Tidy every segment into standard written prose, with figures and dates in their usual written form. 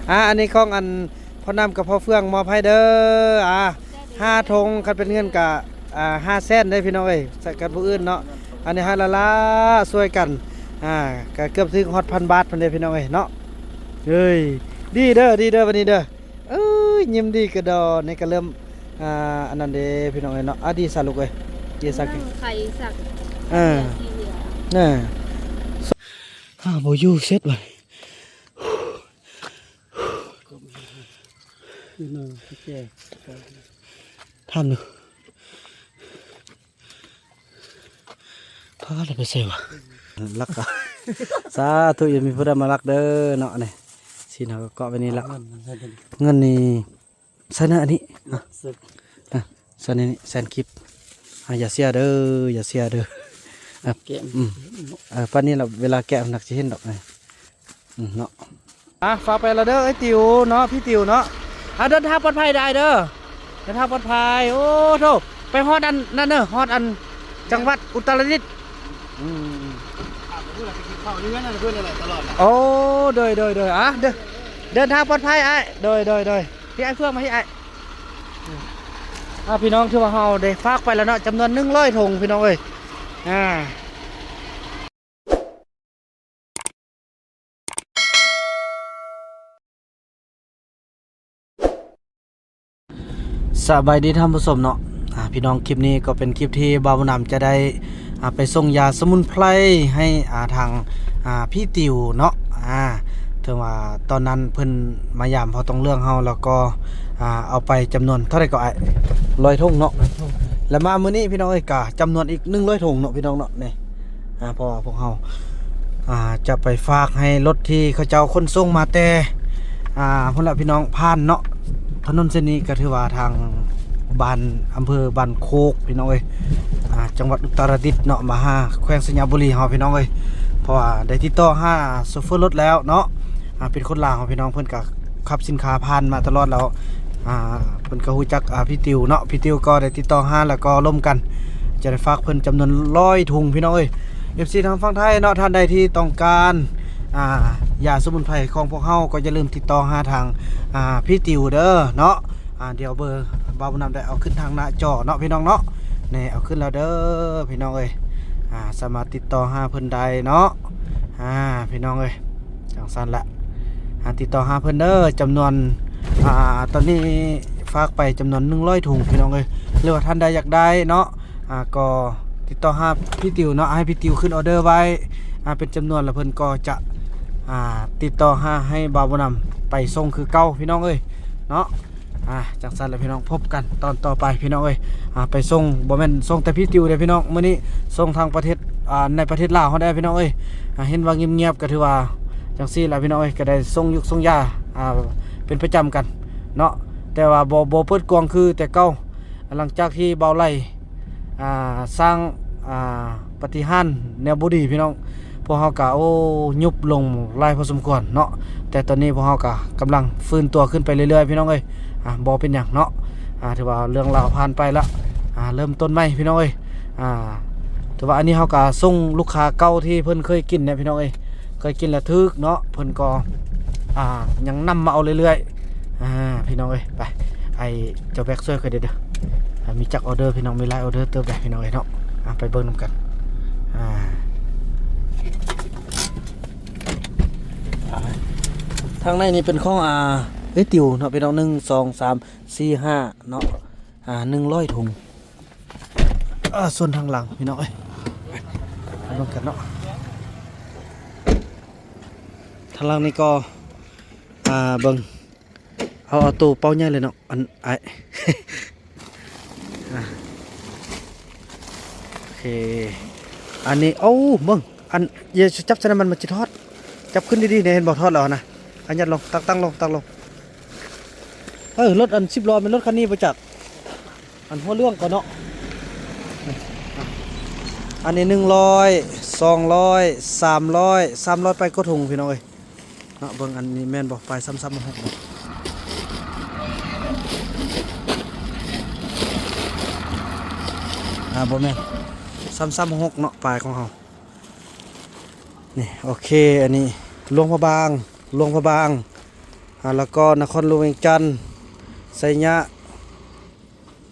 อันนี้ของอันพ่อน้ำกับพ่อเฟื่องมอบให้เด้อ5 ธงคันเป็นเงินกะ5 แสนได้พี่น้องเอ้ยใส่กันผู้อื่นเนาะอันนี้ให้ละช่วยกันก็เกือบถึงฮอด1,000 บาทเพิ่นเด้พี่น้องเอ้ยเนาะเฮ้ยดีเด้อวันนี้เด้อเอ้ยยิ้มดีกระดอนี่ก็เริ่มอันนั้นเด้พี่น้องเอ้ยเนาะดีซะลูกเอ้ยดีซะกิไข่สักน่ะบ่อยู่เสร็จว่ะทำหนูพาเราไปเสียวรักอ่ะสาธุยังมีผู้ใดมารักเด้อเนาะนี่สิเนาะเกาะไปนี่ละเงินนี่ใส่หน้าอันนี้ใส่นี่แสนคลิปอย่าเสียเด้ออย่าเสียเด้อป้านนี้เราเวลาแกะหนักจะเห็นดอกเลยเนาะฝากไปละเด้อไอ้ติ๋วเนาะพี่ติ๋วเนาะเดินทางปลอดภัยได้เด้อเดินทางปลอดภัยโอ้โธ่ไปฮอดอันนั่นเนอะฮอดอันจังหวัดอุตรดิตถ์โอ้โดยเดินทางปลอดภัยไอ้โดยพี่ไอ้เฟื่องมาให้ไอ้พี่น้องที่ว่าเฮาได้ฝากไปแล้วเนาะจำนวน100 ถุงพี่น้องเอ้ยสบายดีท่านผู้ชมเนาะพี่น้องคลิปนี้ก็เป็นคลิปที่บ่าวนำจะได้ไปส่งยาสมุนไพรให้ทางพี่ติวเนาะถึงว่าตอนนั้นเพิ่นมายามพอต้องเรื่องเฮาแล้วก็เอาไปจำนวนเท่าไหร่ก็100 ถุงเนาะแล้วมามื้อนี้พี่น้องเอ้ยก็จำนวนอีก100 ถุงเนาะพี่น้องเนาะนี่เพราะว่าพวกเฮาจะไปฝากให้รถที่เขาเจ้าขนส่งมาแต่พุ่นละพี่น้องผ่านเนาะถนนเส้นนี้ก็ถือว่าทางบ้านอำเภอบ้านโคกพี่น้องเอ้ยจังหวัดอุตรดิตถ์เนาะมาแขวงสัญญาบุรีเฮาพี่น้องเอ้ยเพราะว่าได้ติดต่อโซเฟอร์รถแล้วเนาะเป็นคนลาวพี่น้องเพิ่นก็ขับสินค้าผ่านมาตลอดแล้วเพิ่นก็ฮู้จักพี่ติวเนาะพี่ติวก็ได้ติดต่อแล้วก็ร่วมกันจะได้ฝากเพิ่นจำนวน100 ถุงพี่น้องเอ้ย FC ทางฝั่งไทยเนาะท่านใดที่ต้องการยาสมุนไพรของพวกเฮาก็อย่าลืมติดต่อทางพี่ติวเด้อเนาะเดี๋ยวเบอร์บ่าวนำได้เอาขึ้นทางหน้าจอเนาะพี่น้องเนาะนี่เอาขึ้นแล้วเด้อพี่น้องเอ้ยสามารถติดต่อเพิ่นได้เนาะพี่น้องเอ้ยจังซั่นละติดต่อเพิ่นเด้อจำนวนตอนนี้ฝากไปจำนวน100 ถุงพี่น้องเอ้ยหรือว่าท่านใดอยากได้เนาะก็ติดต่อพี่ติวเนาะให้พี่ติวขึ้นออเดอร์ไว้เป็นจำนวนแล้วเพิ่นก็จะติดต่อให้บ่าวนำไปส่งคือเก่าพี่น้องเอ้ยเนาะจังซั่นแล้วพี่น้องพบกันตอนต่อไปพี่น้องเอ้ยไปส่งบ่แม่นส่งแต่พี่ติวเด้พี่น้องมื้อนี้ส่งทางประเทศในประเทศลาวเฮาได้พี่น้องเอ้ยเห็นว่าเงียบๆก็ถือว่าจังซี่ล่ะพี่น้องเอ้ยก็ได้ส่งยุกส่งยาเป็นประจำกันเนาะแต่ว่าบ่เปิดกวางคือแต่เก่าหลังจากที่เบาไล่สร้างปฏิหารย์แนวบ่ดีพี่น้องพวกเฮาก็ยุบลงหลายพอสมควรเนาะแต่ตอนนี้พวกเฮาก็กำลังฟื้นตัวขึ้นไปเรื่อยๆพี่น้องเอ้ยบ่เป็นหยังเนาะถือว่าเรื่องราวผ่านไปละเริ่มต้นใหม่พี่น้องเอ้ยถือว่าอันนี้เฮาก็ส่งลูกค้าเก่าที่เพิ่นเคยกินเนี่ยพี่น้องเอ้ยเคยกินแล้วทึกเนาะเพิ่นก็ยังนำมาเอาเรื่อยๆพี่น้องเอ้ยไปเจ้าแบกช่วยค่อยเด้อมีจักออเดอร์พี่น้องมีหลายออเดอร์เติมไปพี่น้องเอ้ยเนาะไปเบิ่งนำกันทางในนี่เป็นของติวเนาะพี่น้อง1 2 3 4 5เนาะ100 ถุงส่วนทางหลังพี่น้องเอ้ยมาดูกันเนาะทางหลังนี่ก็เบิ่งเอาตู้เป้าใหญ่เลยเนาะโอเคอันนี้เบิ่งอย่าจับซะนะมันจะทอดจับขึ้นดีๆเนี่ยเห็นบอกทอดแล้วนะยัดลงตั้งลงรถ10 ล้อเป็นรถคันนี้ประจักษ์หัวเรื่องก่อนเนาะอันนี้100 200 300ไปก็ถุงพี่น้องเอ้ยเนาะเบิ่งอันนี้แม่นบอกไปซ้ำๆมา6บ่แม่นซ้ำๆ6เนาะปลายของเฮานี่โอเคอันนี้หลวงพระบาง แล้วก็นครหลวงเวียงจันทน์ไสยะ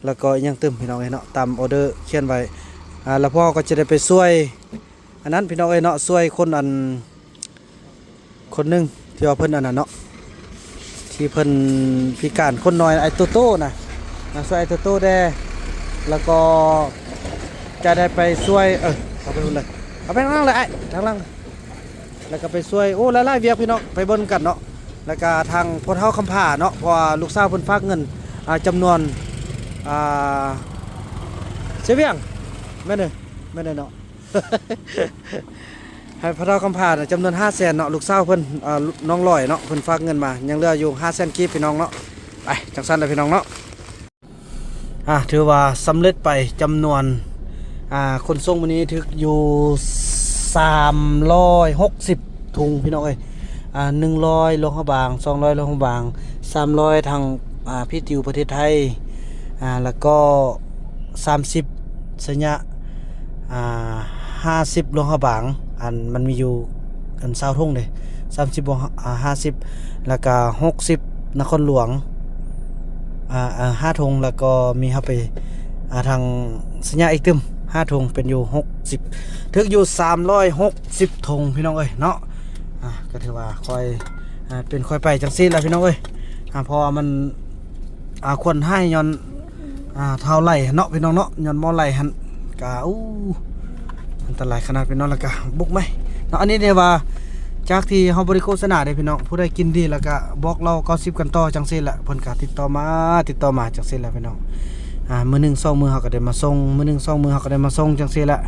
แล้วก็อีกอยังตึมพี่น้องเนาะตามออเดอร์เขียนไว้แล้วพ่อก็จะได้ไปช่วยอันนั้นพี่น้องเนาะช่วยคนคนหนึงที่ว่าเพิ่นอันนั้นเนาะที่เพิ่นพิการคนน้อยไอ้โตโต้นะช่วยไอ้โตโต้ได้แล้วก็จะได้ไปช่วยเอาไปนู่นเลยเอาไปข้างล่างเลยไอ้ข้างล่างแล้วก็ไปช่วยโอ้หลายๆเวียกพี่น้องไปเบิ่งกันเนาะแล้วก็ทางพ่อเฒ่าคำผ่าเนาะเพราะว่าลูกสาวเพิ่นฝากเงินจำนวนเสียเวียงแม่นเนาะ ให้พ่อเฒ่าคำผ่าจำนวน500,000เนาะลูกสาวเพิ่นน้องลอยเนาะเพิ่นฝากเงินมายังเหลืออยู่500,000กีบพี่น้องเนาะไปจังซั่นเลยพี่น้องเนาะถือว่าสำเร็จไปจำนวนคนส่งวันนี้ถึกอยู่360ถุงพี่น้องเอ้ย100โลหะบาง200โลหะบาง300ทางพี่ติวประเทศไทยแล้วก็30สัญญา50โลหะบางมันมีอยู่20ถุงเด้30บวก50แล้วก็60นครหลวง5ถุงแล้วก็มีเข้าไปทางสัญญาอีกตึม5ถุงเป็นอยู่60ถึกอยู่360ถุงพี่น้องเอ้ยเนาะก็ถือว่าค่อยเป็นค่อยไปจังซี่แหละพี่น้องเอ้ยเพราะมันควรให้ย้อนเท่าไหร่เนาะพี่น้องเนาะย้อนมอไหลหั่นก็อันตรายขนาดพี่น้องแล้วก็บุกไหมเนาะอันนี้เนี่ยว่าจากที่เฮาบริโภคโฆษณาได้พี่น้องผู้ใดกินดีแล้วก็บอกเรา90กันต่อจังซี่แหละเพิ่นก็ติดต่อมาจังซี่แหละพี่น้องมื้อนึง2มื้อเฮาก็ได้มาส่งมื้อนึง2มื้อเฮาก็ได้มาส่งจังซี่แหละ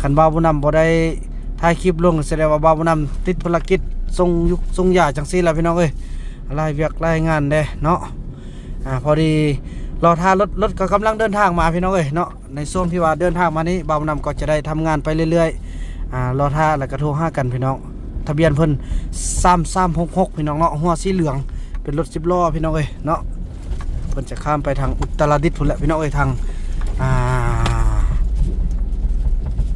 คันบ่าวผู้นำบ่ได้ถ่ายคลิปลงแสดงว่าบ่าวผู้นำติดภารกิจส่งยาจังซี่แหละพี่น้องเอ้ยรายเวียกรายงานเด้เนาะพอดีรอท่ารถก็กำลังเดินทางมาพี่น้องเอ้ยเนาะในช่วงที่ว่าเดินทางมานี้บ่าวผู้นำก็จะได้ทำงานไปเรื่อยๆรอท่าแล้วก็โทรหากันพี่น้องทะเบียนเพิ่น3366พี่น้องเนาะหัวสีเหลืองเป็นรถ10ล้อพี่น้องเอ้ยเนาะเพิ่นจะข้ามไปทางอุตรดิตถ์พุ่นแหละพี่น้องเอ้ยทาง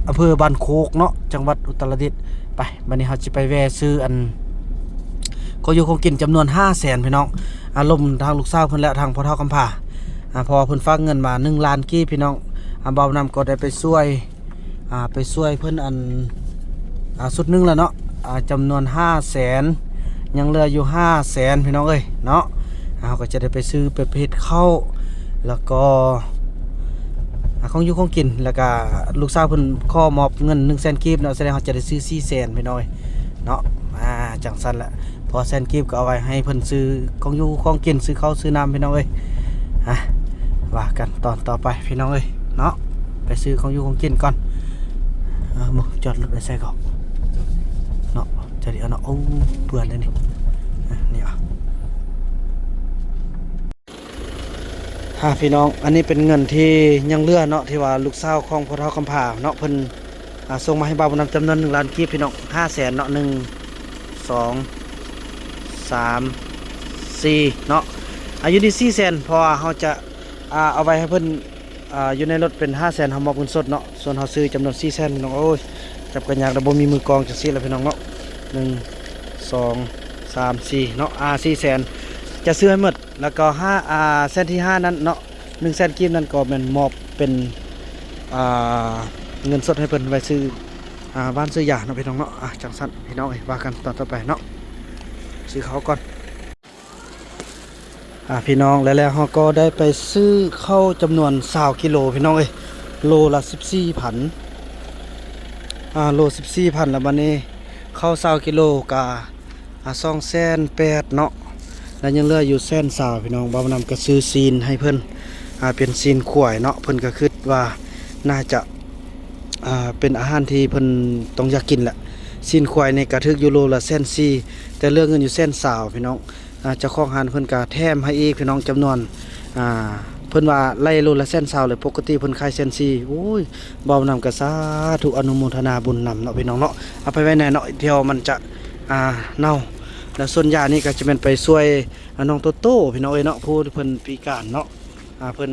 อำเภอบ้านโคกเนาะจังหวัดอุตรดิตถ์ไปบัดนี้เฮาสิไปแวะซื้อก็อยู่คงกินจำนวน500,000พี่น้องอารมณ์ทางลูกสาวเพิ่นและทางพ่อเฒ่าคำผ่าพอเพิ่นฝากเงินมา1ล้านกีบพี่น้องบ่าวนำก็ได้ไปช่วยเพิ่นสุดนึงแล้วเนาะจำนวน500,000ยังเหลืออยู่500,000พี่น้องเอ้ยเนาะเราก็จะได้ไปซื้อไปเพชรเข้าแล้วก็ของอยู่ของกินแล้วก็ลูกสาวเพิ่นขอมอบเงิน100,000กีบเนาะแสดงว่าจะได้ซื้อ400,000พี่น้องเนาะจังซั่นแหละพอ100,000กีบก็เอาไว้ให้เพิ่นซื้อของอยู่ของกินซื้อข้าวซื้อน้ำพี่น้องเอ้ยว่ากันตอนต่อไปพี่น้องเอ้ยเนาะไปซื้อของอยู่ของกินก่อนจอดรถไปใส่ก่อนเนาะจะได้เอาเนาะเปื่อนเลยนี่พี่น้องอันนี้เป็นเงินที่ยังเหลือเนาะที่ว่าลูกสาวของพ่อเฒ่าคำผ่าเนาะเพิ่นส่งมาให้บ่าวผู้นำจำนวน1ล้านกีบพี่น้อง500,000เนาะ1 2 3 4เนาะอยู่ที่400,000พอเฮาจะเอาไว้ให้เพิ่นอยู่ในรถเป็น500,000เฮามอบเงินสดเนาะส่วนเฮาซื้อจำนวน400,000พี่น้องโอ้ยจับกันยากแล้วบ่มีมือกองจังซี่ล่ะพี่น้องเนาะ1 2 3 4เนาะ400,000จะซื้อให้หมดแล้วก็เส้นที่5นั้นเนาะ100,000กีบนั้นก็แม่นมอบเป็นเงินสดให้เพิ่นไว้ซื้อบ้านซื้อยาเนาะพี่น้องเนาะจังซั่นพี่น้องว่ากันตอนต่อไปเนาะซื้อเขาก่อนพี่น้องแล้วเฮาก็ได้ไปซื้อข้าวจำนวน20กิโลพี่น้องโลละ14,000โล14,000แล้วบัดนี้ข้าว20กิโลก็280,000เนาะแล้วยังเหลืออยู่120,000พี่น้องบ่าวนำก็ซื้อซีนให้เพิ่นเป็นซีนข่วยเนาะเพิ่นก็คิดว่าน่าจะเป็นอาหารที่เพิ่นต้องอยากกินแหละซีนข่วยนี่ก็ถึกอยู่โลละ140,000แต่เรื่องเงินอยู่120,000พี่น้องเจ้าของร้านเพิ่นก็แถมให้อีกพี่น้องจำนวนเพิ่นว่าไล่โลละ120,000เลยปกติเพิ่นขาย140,000โอ้ยบ่าวนำก็สาธุอนุโมทนาบุญนำเนาะพี่น้องเนาะเอาไปไว้ไหนเนาะเที่ยวมันจะเน่าแล้วส่วนยานี่ก็จะเป็นไปช่วยน้องโตโต้พี่น้องเนาะผู้เพิ่นพิการเนาะเพิ่น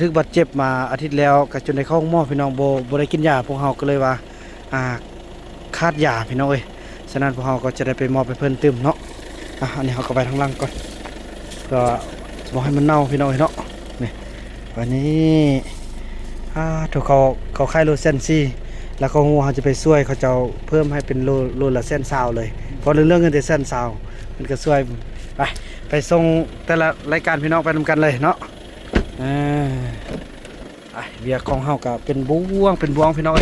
ถึกบาดเจ็บมาอาทิตย์แล้วก็จนได้เข้าห้องหมอพี่น้องบ่ได้กินยาพวกเฮาก็เลยว่าขาดยาพี่น้องฉะนั้นพวกเฮาก็จะได้ไปมอบให้เพิ่นตึมเนาะ อันนี้เขาก็ไปทางล่างก่อนก็บอกให้มันเน่าพี่น้องเนาะนี่วันนี้ถูกเขาค่ายโลเซนซี่แล้วเขาหัวเขาจะไปช่วยเขาจะเพิ่มให้เป็นโลละเส้นซาวเลยเพราะเรื่องเงินแต่เส้นซาวมันก็ช่วยไปส่งแต่ละรายการพี่น้องไปนำกันเลยเนาะเบียร์ของเฮาก็เป็นบ่วงพี่น้อง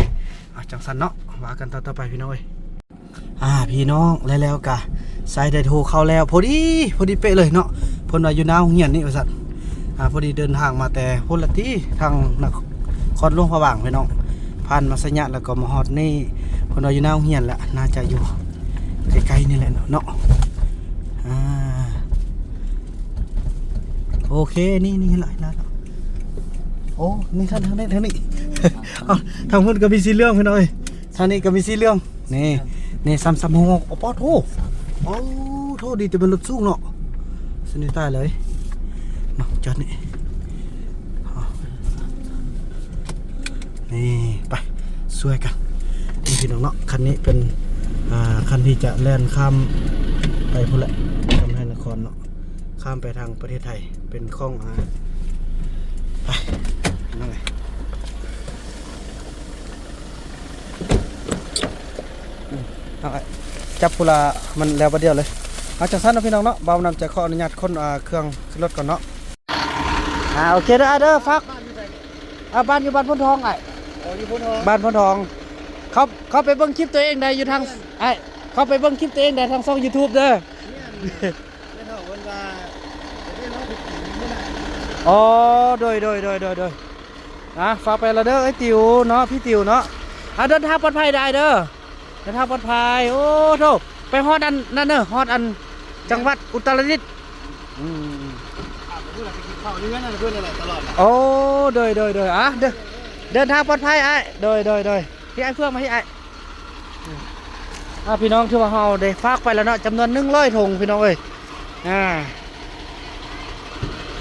จังสันเนาะว่ากันต่อไปพี่น้องพี่น้องแล้วกะสายได้โทรเข้าแล้วพอดีเป๊ะเลยเนาะเพิ่นว่าอยู่หน้าโรงเรียนนี่ว่าซั่นพอดีเดินทางมาแต่พุ่นละที่ทางนครหลวงพระบางพี่น้องผ่านมาสัญญาแล้วก็มาฮอดนี่เพิ่นว่าอยู่หน้าโรงเรียนละน่าจะอยู่ใกล้ๆนี่แหละเนาะโอเคนี่หลายแล้วโอ้นี่ทางนี้ทางพุ่นก็มีสีเหลืองพี่น้องทางนี้ก็มีสีเหลืองนี่336โอ้ปอโทโทดีแต่เป็นรถสูงเนาะสนิทตายเลยมาจอดนี่ไปสวยกันนี่พี่น้องเนาะคันนี้เป็นคันที่จะแล่นข้ามไปพุ่นละกำแพงนครเนาะข้ามไปทางประเทศไทยเป็นข้องไปนั่งไงจับพุละมันแล้วประเดี๋ยวเลยจังสั้นนะพี่น้องเนาะเบานำจะขออนุญาตคนเครื่องขึ้นรถก่อนเนาะโอเคเด้อฟักบ้านอยู่บ้านพ้นทองบ้านพ้นทองเขาไปเบิ่งคลิปตัวเองได้อยู่ทางเขาไปเบิ่งคลิปตัวเองได้ทางช่อง YouTube เด้ออ๋อโดยฝากไปละเด้อไอ้ติ๋วเนาะพี่ติ๋วเนาะเดินทางปลอดภัยได้เด้อเดินทางปลอดภัยโอ้โธ่ไปฮอดอันนั่นเด้อฮอดอันจังหวัดอุตรดิตถ์โอ้โดยเดินทางปลอดภัยโดยพี่ไอ้เฟื่องมาที่พี่น้องที่ว่าเฮาได้ฝากไปแล้วเนาะจำนวน100ถุงพี่น้องเอ้ย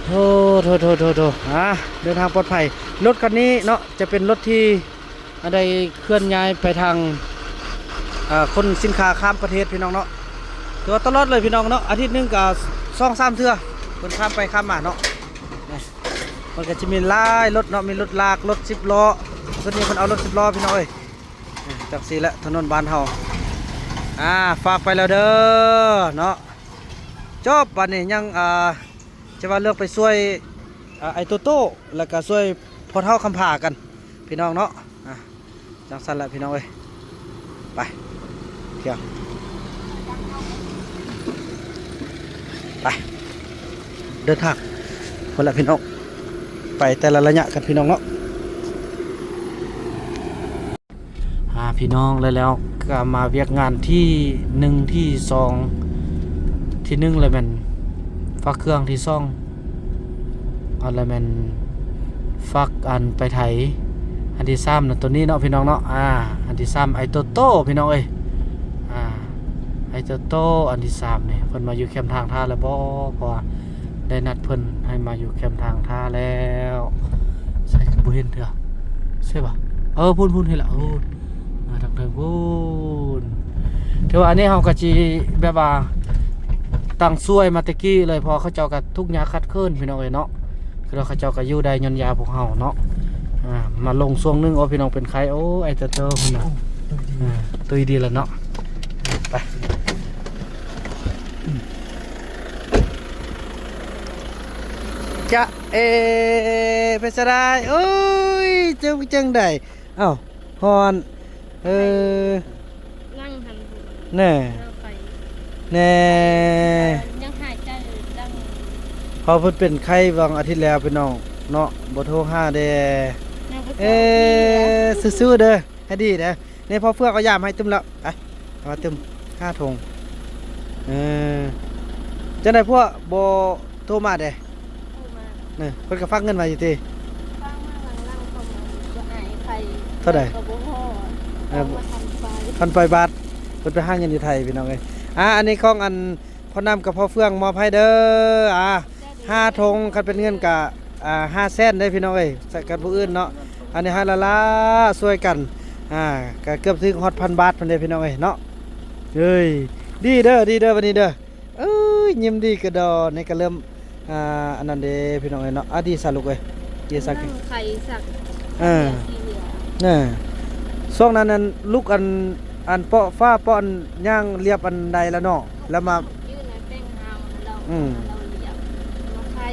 โธ่เดินทางปลอดภัยรถคันนี้เนาะจะเป็นรถที่ได้เคลื่อนย้ายไปทางคนสินค้าข้ามประเทศพี่น้องเนาะถือว่าตลอดเลยพี่น้องเนาะอาทิตย์นึงก็2-3 เทื่อคนข้ามไปข้ามมาเนาะมันก็จะมีลายรถเนาะมีรถลากรถ10 ล้อส่วนนี้คนเอารถ10 ล้อพี่น้องเอ้ยจากสีและถนนบ้านเฮาฝากไปแล้วเด้อเนาะจบวันนี้ยังจะว่าเลือกไปช่วยไอโตโต้แล้วก็ช่วยพอเท่าคำผ่ากันพี่น้องเนาะจังสันละพี่น้องเอ้ยไปเที่ยวไปเดินทางคนละพี่น้องไปแต่ละระยะกันพี่น้องเนาะพี่น้องแล้วก็มาเวียกงานที่1ที่2ที่1เลยแม่นฟักเครื่องที่2อะไรแม่นฟักอันไปไถอันที่3น่ะตัวนี้เนาะพี่น้องเนาะอันที่3ไอโตโต้พี่น้องเอ้ยไอโตโต้อันที่3นี่เพิ่นมาอยู่แคมป์ทางท่าแล้วบ่เพราะว่าได้นัดเพิ่นให้มาอยู่แคมป์ทางท่าแล้วใช่บ่เห็นเถอะใช่ป่ะพูนเห็นละทางพูนถือว่าอันนี้เฮาก็สิแบบว่าตั้งช่วยมาตะกี้เลยพอเขาเจ้าก็ทุกข์ยากขัดเคินพี่น้องเอ้ยเนาะคือเขาเจ้าก็อยู่ได้ย้อนยาพวกเฮาเนาะมาลงช่วงนึงพี่น้องเป็นใครไอเตอร์พุ่นน่ะตุยดีแล้วเนาะไปจะไปซะได้โอ้ยจังได้ฮอนนั่งหันแน่ยังหายใจดังพอเพิ่นเป็นไข้บางอาทิตย์แล้วพี่น้องเนาะบ่โทรหาเด้สู้ๆเด้อให้ดีเด้อนี่พอเฟื่องเอายามให้ตึมแล้วไปเอามาตึม5 ถุงจังได๋พวกบ่โทรมาเด้นี่เพิ่นก็ฝากเงินไว้อยู่ติฟังมาหลังๆเข้ามาบ่อายใครเท่าใดก็บ่ฮอด1,000 บาทเพิ่นไปหาเงินอยู่ไทยพี่น้องเอ้ยอันนี้ของอันพ่อน้ำกับพ่อเฟื่องมอบให้เด้อ5 ถุงคันเป็นเงินก็5 แสนได้พี่น้องเอ้ยใส่กันผู้อื่นเนาะอันนี้ให้ละช่วยกันก็เกือบถึงฮอด1,000 บาทเพิ่นเด้พี่น้องเอ้ยเนาะเฮ้ยดีเด้อวันนี้เด้อ ยิ้มดีกระดอนี่ก็เริ่มอันนั้นเด้พี่น้องเอ้ยเนาะดีซะลูกเอ้ยดีซะ นั่งไข่สัก สีเหลือง น่ะช่วงนั้นนั้นลูกอันเปาะฟ้าเปาะอันย่างเรียบอันใดแล้วเนาะแล้วมา ยืนในแป้งหาวเรา อืม เราเหยียบมาไข่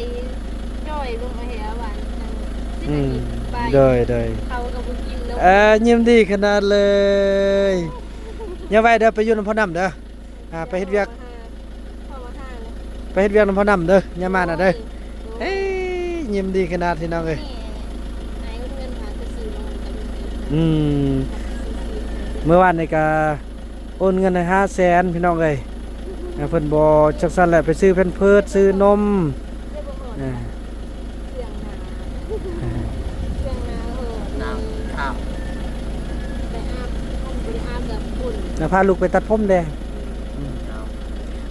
จ้อยลงมาแหวหวานนั่นที่ อื มัน ม มีใบ เด้อ เขากับบุกินแล้ว ยิ้มดีขนาดเลยอย่าไว้เด้อไปอยู่นำพ่อน้ำเด้อไปเฮ็ดเวียก พ่อมาห้าเลย ไปเฮ็ดเวียกนำพ่อน้ำเด้ออย่ามาน่ะเด้อเอ้ยยิ้มดีขนาดที่น้องเอ้ย นายเงินหากระสือลงมันจะมี อืมเมื่อวานนี่ก็โอนเงินให้500,000พี่น้องเอ้ยเพิ่นบ่จักซั่นแหละไปซื้อแพมเพิร์สซื้อนม เรียกว่าหมด อ่า เครื่องนาเครื่องนาน้ำข้าว ไปอาบห้องบริอาบแบบฝุ่น แล้วพาลูกไปตัดผมแดง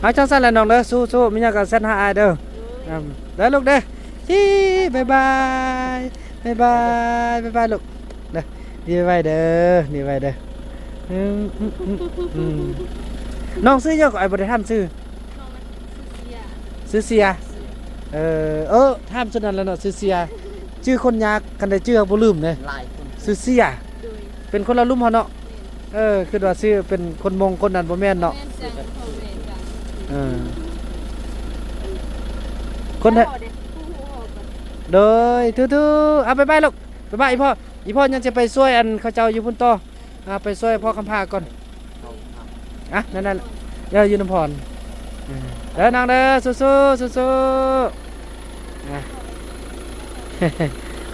เอาจังซั่นแหละน้องเด้อสู้ๆมีหยังก็เซ็นหาอ้ายเด้อเด้อลูกเด้อจี้บ๊ายบายบ๊ายบายบ๊ายบายลูกเด้อดีไว้เด้อดีไว้เด้ออืมน้องซื้อเยอะกว่าไอ้บ่ได้ทำซื้อ น้องมันเสีย ซื้อเสียทำสุดนั้นแล้วเนาะซื้อเสียชื่อคนยากกันได้ชื่อบ่ลืมเลย ลายคน ซื้อเสีย โดย เป็นคนละลุ่มเฮาเนาะคือว่าชื่อเป็นคนมงคนนั้นบ่แม่นเนาะ แม่นจังพ่อแม่จัง เออคนไทย พ่อเด็กผู้หูออกก่อน โดยทูๆเอาไปลูกไปอีพ่อยังจะไปช่วยอันเขาเจ้าอยู่พุ่นต่อไปช่วยพ่อคำพาก่อน เขาท นั่นเดี๋ยวอยู่น้ำพรเด้อนางเด้อสู้ๆ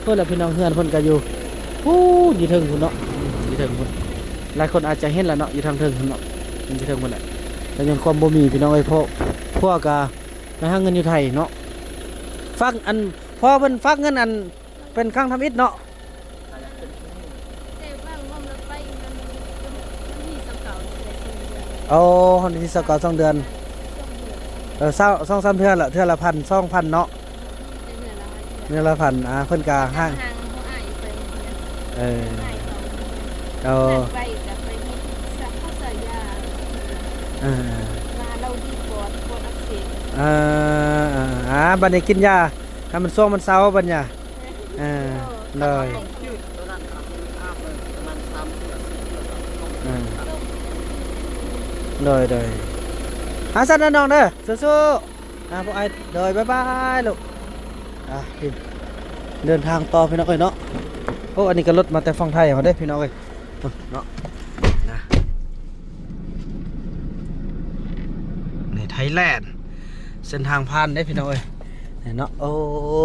เพื่อนละพี่น้องเฮือนเพิ่นก็อยู่อยู่เทิงพุ่นเนาะอยู่เทิงพุ่นหลายคนอาจจะเห็นแล้วเนาะอยู่ทางเทิงพุ่นเนาะมันอยู่เทิงพุ่นแหละแต่ยังความบ่มีพี่น้องเอ้ยพวกก็ไปหาเงินอยู่ไทยเนาะฝากอันพ่อเพิ่นฝากเงินอันเป็นครั้งทำอิฐเนาะ แต่ว่างอมแล้วไปมันมีสเก่าแต่สเดือน เอาฮอนที่สกอ2 เดือน2-3 เทื่อละเทื่อละ1,000 2,000เนาะ เดือนละ100 เทื่อละ1,000เพิ่นก็ห้าง เขาอ้ายไป เออ อ้ายเขา เอา ไปกับไปมีสักข้าวสายยา อ่า มาเราดีปอดอักเสบ บัดนี้กินยาให้มันช่วงมันเซาบัดเนี่ยเลย ำยืดตัวนั้นครับข้ามเลยประมาณ3 เดือน เลยหาสัตว์นะน้องเด้อสู้ๆพวกไอ้เลยบ๊ายบายลูกพี่เดินทางต่อพี่น้องเอ้ยเนาะอันนี้ก็รถมาแต่ฝั่งไทยมาได้พี่น้องเอ้ยเนาะนะในไทยแลนด์เส้นทางผ่านได้พี่น้องเอ้ยเนาะโอ้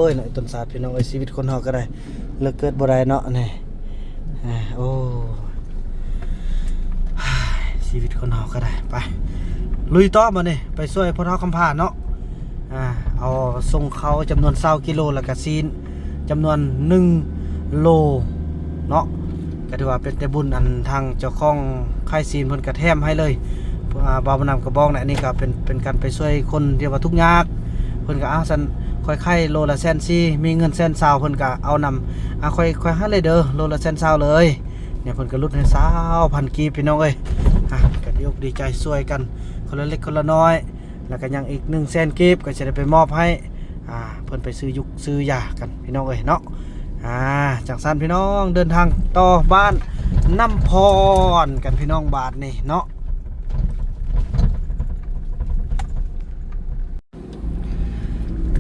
ยเนาะต้นศาสตร์พี่น้องเอ้ยชีวิตคนเฮาก็ได้เลิกเกิดบ่ได้เนาะนี่โอ้ชีวิตคนเฮาก็ได้ไปลุยต่อมานี่ไปช่วยพ่อเฒ่าคำพาเนาะเอาส่งเขาจำนวน20 กิโลแล้วก็ซีนจำนวน1 โลเนาะก็ถือว่าเป็นแต่บุญอันทางเจ้าของค่ายซีนเพิ่นก็แถมให้เลยบ่าวบ่นำกระบอกเนี่ยอันนี้ก็เป็นการไปช่วยคนที่ว่าทุกข์ยากเพิ่นก็ซั่นค่อยๆโลละ140,000มีเงิน120,000เพิ่นก็เอานำค่อยๆหาเลยเด้อโลละ120,000เลยเนี่ยเพิ่นก็ลดให้20,000กีบพี่น้องเอ้ยก็ดีใจช่วยกันคนละเล็กคนละน้อยแล้วก็ยังอีก100,000กีบก็จะได้ไปมอบให้เพิ่นไปซื้อยากันพี่น้องเอ้ยเนาะจากสั้นพี่น้องเดินทางต่อบ้านน้ำพรกันพี่น้องบาทนี่เนาะ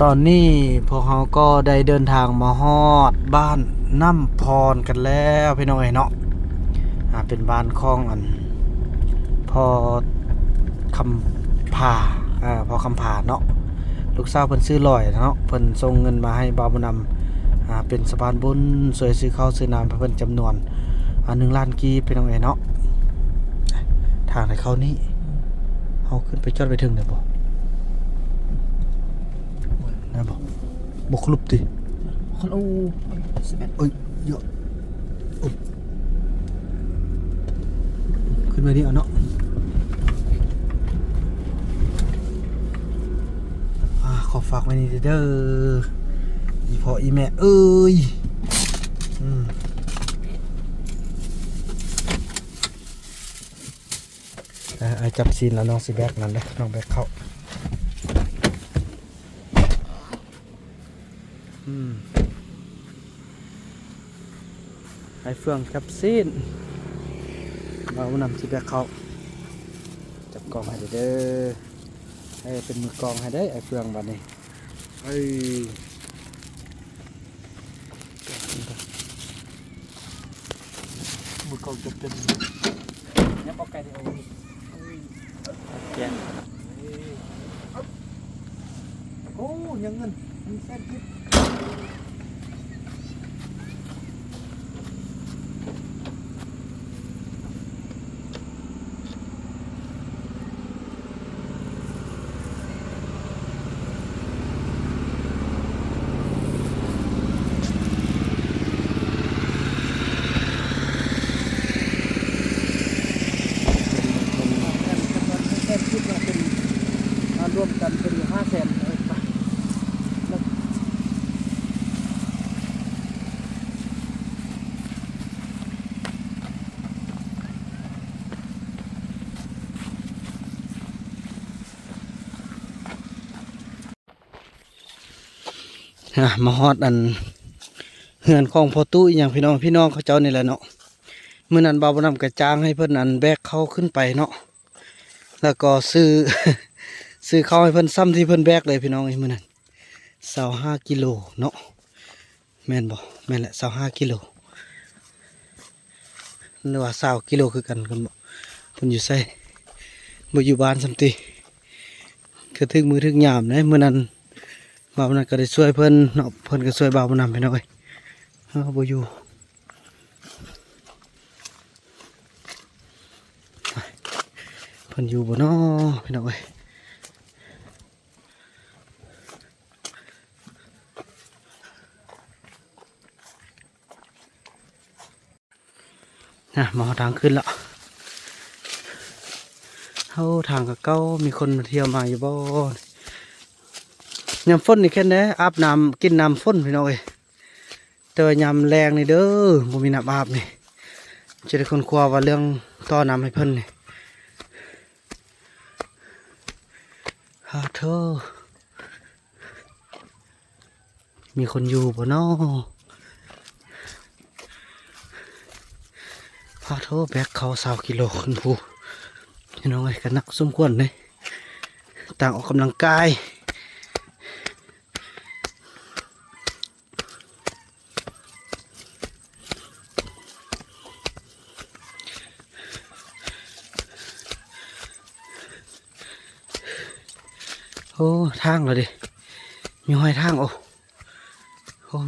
ตอนนี้พวกเขาก็ได้เดินทางมาฮอดบ้านน้ำพรกันแล้วพี่น้องเอ้ยเนาะเป็นบ้านของอันพอคำผ่าพอคำผ่าเนาะลูกสาวเพิ่นซื้อลอยเนาะเพิ่นส่งเงินมาให้บ่าวบุญนำเป็นสะพานบุญสวยซื้อข้าวซื้อน้ำเพิ่นจำนวน1 ล้านกีบพี่น้องเอ้ยเนาะทางไหนเขานี่เฮาขึ้นไปจอดไปถึงได้บ่ได้บ่คลุบติคนเอา11เอ้ยเยอะขึ้นมาดิเอาเนาะขอฝากไว้นี่เด้ออีพ่ออีแม่เอ้ยไอ้จับซีนแล้วน้องสิแบกนั่นเด้อน้องแบกเข้า ไอ้เฟืองกับซีนเรานำสิแบกเขาจับกองให้เด้อให้เป็นมือกองให้ได้ไอ้เฟืองบัดนี้เอ้ยมือกองจะเป็นยับเอาไก่ได้เอาแกนโอ้ยังเงินมีแสนคิดรวมกันเป็น500,000เลยไปมาฮอดอันเฮือนของพ่อตู้อีหยังพี่น้องเขาเจ้านี่แหละเนาะมื้อนั้นบ่าวบ่นำกระจ้างให้เพิ่นอันแบกเข้าขึ้นไปเนาะแล้วก็ซื้อ ซื้อเข้าให้เพิ่นซ้ำที่เพิ่นแบกเลยพี่น้องไอ้มื้อนั้น25กิโลเนาะแม่นบ่แม่นแหละ25กิโลหรือว่า20กิโลคือกันบ่เพิ่นอยู่ไสบ่อยู่บ้านซ้ำติก็ถึงมือถึงยามนะมื้อนั้นบ่าวนั้นก็ได้ช่วยเพิ่นเนาะเพิ่นก็ช่วยบ่าวนำพี่น้องเอ้ยเฮาบ่อยู่เพิ่นอยู่บ่เนาะพี่น้องเอ้ยมาทางขึ้นละเข้าทางกับเก้ามีคนมาเที่ยวมาอยู่บ่ยำฝนนี่แค่นี้อาบน้ำกินน้ำฝนพี่น้องเอ้ยแต่ว่ายำแรงนี่เด้อบ่มีน้ำอาบนี่จะได้คนครัวว่าเรื่องต่อน้ำให้เพิ่นนี่ฮาเธอมีคนอยู่บ่เนาะพาโทแบกเขา20กิโลขึ้นภูพี่น้องไอ้กันนักสมควรเลยต่างออกกำลังกายโอ้ทางเลยดิมีห้อยทางโอ้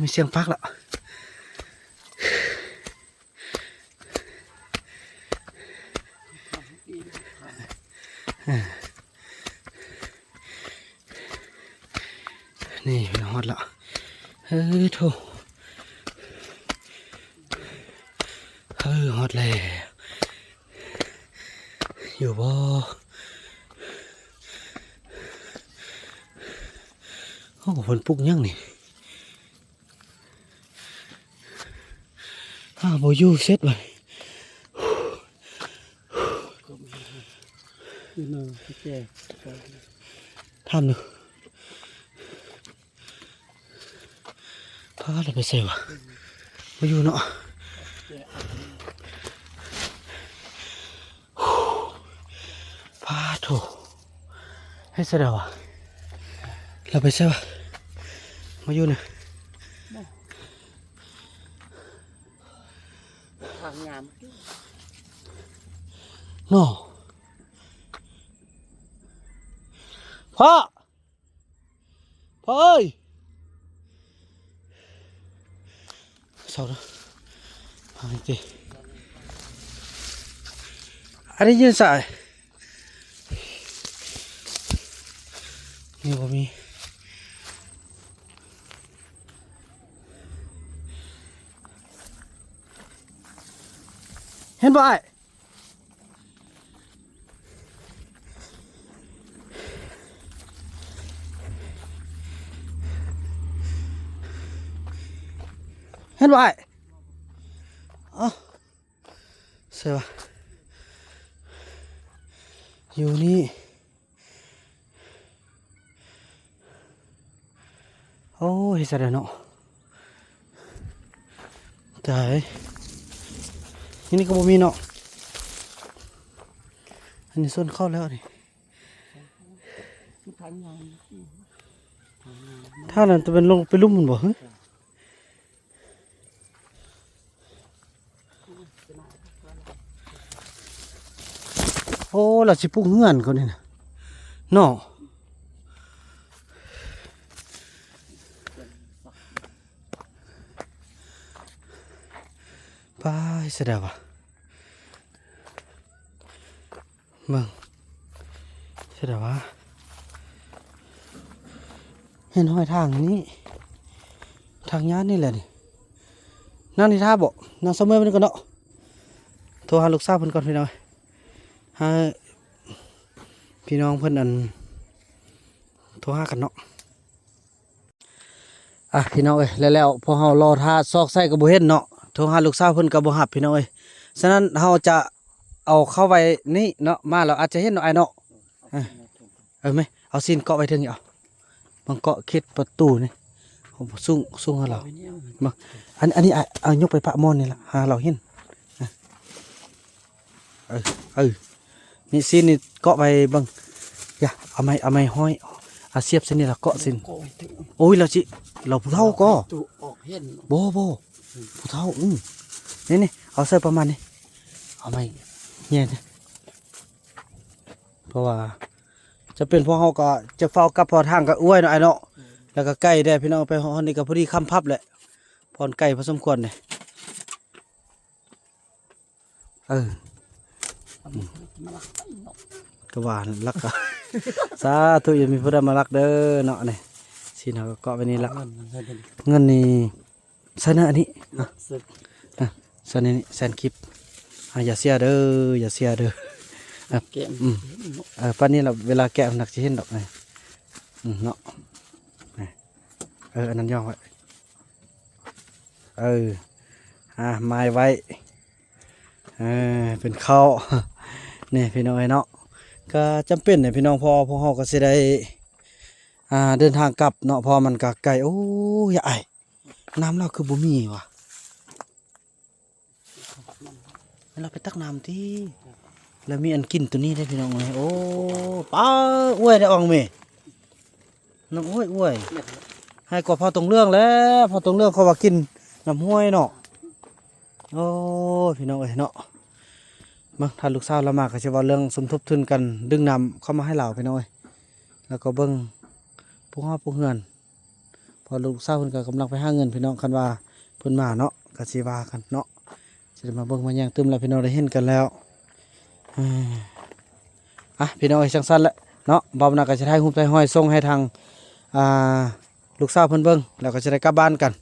มีเสียงปักแล้วนี่ฮอดละเฮ้ยโถฮอดแล้วอยู่บ่โอ้ฝนปุกยังนี่บ่อยู่เสร็จไปทำหนึ่งพาเราไปเซวะมาอยู่เนาะพาโถให้เสด็จวะเราไปเซวะมาอยู่เนี่ย ทางงาม เนาะพ่อเอ้ยเศร้าแล้วพังจีอันนี้ยืนสายนี่ผมมีเห็นบ่ไอ้เห็นบ่ไอ้อ๋อเสียวะอยู่นี่โอ้ โอ้ยสะเดเนาะตายนี่ก็บ่มีเนาะอันนี้ส่วนเข้าแล้วนี่ถ้านั้นจะเป็นลงไปลุ่มมันบ่ฮะโอ้เราสิปลูกเฮือนเขานี่นะเนาะไปเสียดายวะเบิ่งเสียดายวะเห็นห้อยทางนี้ทางยานนี่แหละนี่นั่งนี่ท่าบ่นั่งเสมอมันก่อนเนาะโทรหาลูกสาวเพิ่นก่อนพี่น้องหาพี่น้องเพิ่นอันโทรหากันเนาะพี่น้องเอ้ยแล้วพอเฮารอท่าซอกไส้ก็บ่เห็นเนาะโทรหาลูกสาวเพิ่นก็บ่รับพี่น้องเอ้ยฉะนั้นเฮาจะเอาเข้าไว้นี่เนาะมาแล้วอาจจะเห็นเนาะไอ้เนาะไหมเอาซีนเกาะไว้ถึงนี่เอาบังเกาะคิดประตูนี่ผมสูงให้เรามาอันนี้เอายกไปปะมอนนี่ล่ะหาเราเห็นนี่ซีนนี่เกาะไว้เบิ่งอย่าเอาไม้ห้อยเสียบซินนี่ล่ะเกาะซินโอ้ยเราผู้เฒ่าก็ ตุออกเห็น โบผู้เฒ่านี่เอาใส่ประมาณนี้เอาไม้เนี่ยนะเพราะว่าจะเป็นพวกเฮาก็จะเฝ้ากับพอทางกับอ้วยเนาะไอ้เนาะแล้วก็ใกล้ได้พี่น้องไปฮอดนี่ก็พอดีคำพับแหละพรไก่พอสมควรเลยก็ว่ารักก็ สาธุอย่ามีผู้ใดมารักเด้อเนาะนี่สิเนาะก็เกาะไว้นี่ละเงินนี่ใส่เนาะอันนี้ใส่นี่แสนคลิปอย่าเสียเด้อแก้ม ป้านนี้เราเวลาแกะมันหนักจะเห็นดอกไงเนาะอันนั้นย่อไว้ไม้ไว้เป็นข้าวนี่พี่น้องเนาะก็จำเป็นเนี่ยพี่น้องพอเฮาก็สิได้เดินทางกลับเนาะพอมันก็ไกลโอ้ยไอ้น้ำเราคือบ่มีว่ะเราไปตักน้ำที่แล้วมีอันกินตัวนี้ได้พี่น้องเลยโอ้ป้าอ้วยได้อองเมน้ำอ้วยให้กว่าพอตรงเรื่องแล้วพอตรงเรื่องเขาว่ากินน้ำห้วยเนาะโอ้พี่น้องเอ้ยเนาะมาถ้าลูกสาวเรามาก็จะว่าเรื่องสมทบทุนกันดึงน้ำเข้ามาให้เราพี่น้องเอ้ยแล้วก็เบิ้งพวกเฮือนพอลูกสาวเพิ่นก็กำลังไปหาเงินพี่น้องคันว่าเพิ่นมาเนาะก็สิว่ากันเนาะจะมาเบิ้งมาแย่งตึมแล้วพี่น้องได้เห็นกันแล้วพี่น้องไอ้ช่างสั้นแหละเนาะบ่าวนาก็จะได้หุ้มใจห้อยส่งให้ทางลูกสาวเพิ่นเบิ่งแล้วก็จะได้กลับบ้านกัน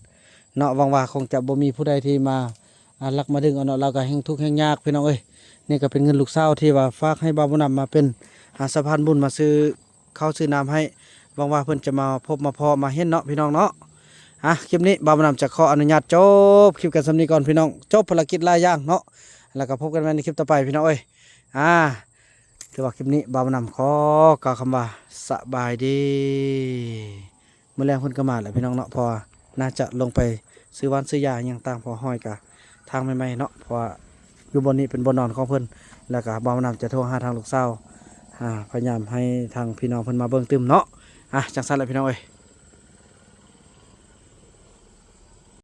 เนาะหวังว่าคงจะบ่มีผู้ใดที่มาลักมาดึงเอาเนาะเราก็แห่งทุกข์แห่งยากพี่น้องเอ้ยนี่ก็เป็นเงินลูกสาวที่ว่าฝากให้บ่าวนำมาเป็นสะพานบุญมาซื้อข้าวซื้อน้ำให้หวังว่าเพิ่นจะมาพบมาพอมาเห็นเนาะพี่น้องเนาะคลิปนี้บ่าวนำจะขออนุญาตจบคลิปกันสำนี้ก่อนพี่น้องจบภารกิจหลายอย่างเนาะแล้วก็พบกันใหม่ในคลิปต่อไปพี่น้องเอ้ยถือว่าคลิปนี้บ่าวนำขอกล่าวคำว่าสบายดีเมื่อแรงเพิ่นก็มาแหละพี่น้องเนาะพอน่าจะลงไปซื้อวันซื้อยาอย่างต่างพอห้อยกะทางใหม่ๆเนาะเพราะว่าอยู่บนนี้เป็นบนนอนของเพิ่นแล้วก็บ่าวนำจะโทรหาทางลูกสาวพยายามให้ทางพี่น้องเพิ่นมาเบิ่งตึมเนาะจังซั่นแหละพี่น้องเอ้ย